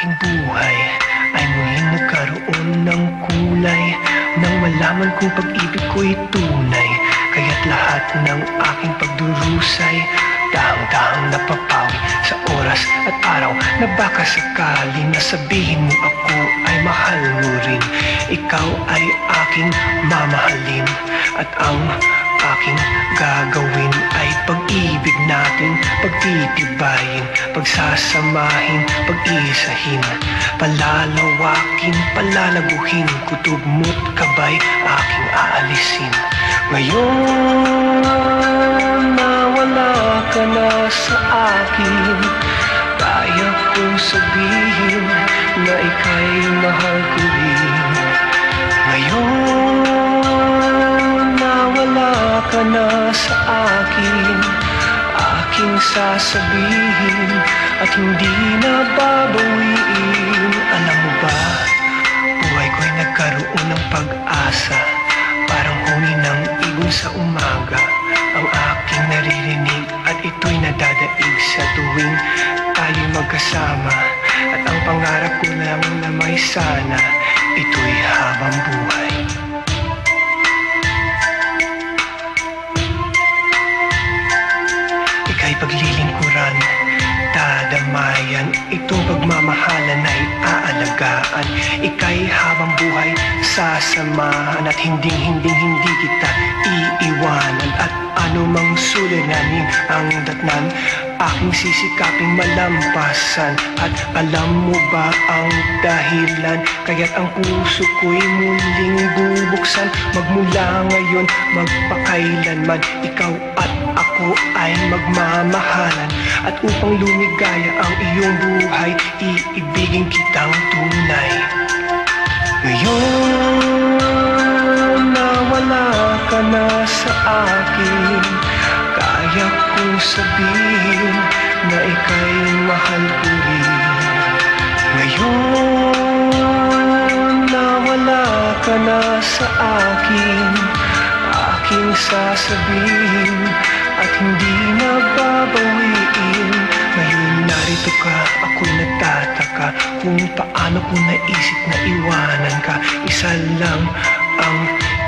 aking buhay ay muling nagkaroon ng kulay nang malaman kong pag-ibig ko'y tunay. Kaya't lahat ng aking pagdurusay dahang-dahang napapawi sa oras at araw na baka sakali na sabihin mo ako ay mahal mo rin. Ikaw ay aking mamahalin at ang aking gagawin ay pag-ibig natin pagtitibayin, pagsasamahin, pag-isahin, palalawakin, palalaguhin, kutob mo't kabay aking aalisin. Ngayon na wala ka na sa akin, kaya kong sabihin na ika'y mahal ko rin. Ngayon na wala ka na sa akin, aking sasabihin at hindi na babawiin. Alam mo ba, buhay ko'y nagkaroon ng pag-asa, parang huni ng ibon sa umaga. Ang aking naririnig at ito'y nadadaig sa tuwing tayo'y magkasama. At ang pangarap ko lang na may sana, ito'y habang buhay. Ika'y paglilingkuran, dadamayan, itong pagmamahalan ay aalagaan. Ika'y habang buhay sasamahan at hindi kita iiwanan. At anumang suliranin ang datnan, aking sisikaping malampasan. At alam mo ba ang dahilan kaya't ang puso ko'y muling bubuksan? Magmula ngayon, magpakailanman, ikaw at ako ay magmamahalan. At upang lumigaya ang iyong buhay, iibigin kitang tunay. Ngayon na wala ka na sa akin, kaya kong sabihin na ika'y mahal ko rin. Ngayon na wala ka na sa akin, aking sasabihin at hindi na babawiin. Ngayon narito ka, ako'y nagtataka kung paano ko naisip na iwanan ka. Isa lang ang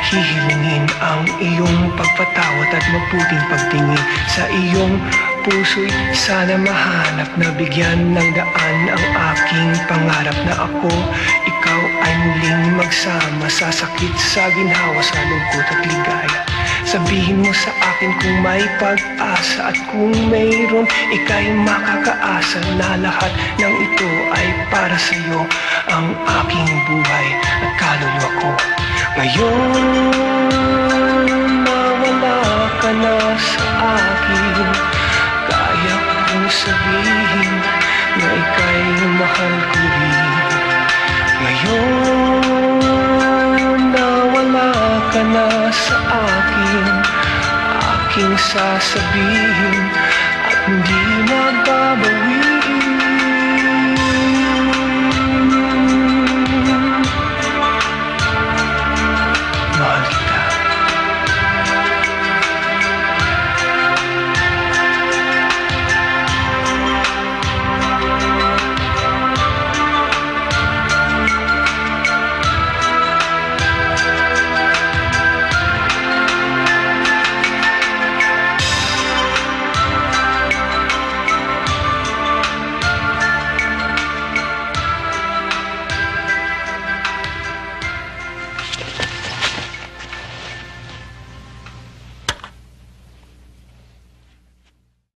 hihilingin, ang iyong pagpatawad at mabuting pagtingin. Sa iyong puso'y sana mahanap na bigyan ng daan ang aking pangarap na ako, ikaw ay muling magsama sa sakit, sa ginhawa, sa lungkot at ligaya. Sabihin mo sa akin kung may pag-asa at kung mayroon, ika'y makakaasa na lahat ng ito ay para sa'yo. Ang aking buhay at kaluluwa ko. Ngayon na wala ka na sa akin, kaya kong sabihin na ika'y mahal ko rin. Ngayon na wala ka na sa akin, aking sasabihin at hindi na babawiin.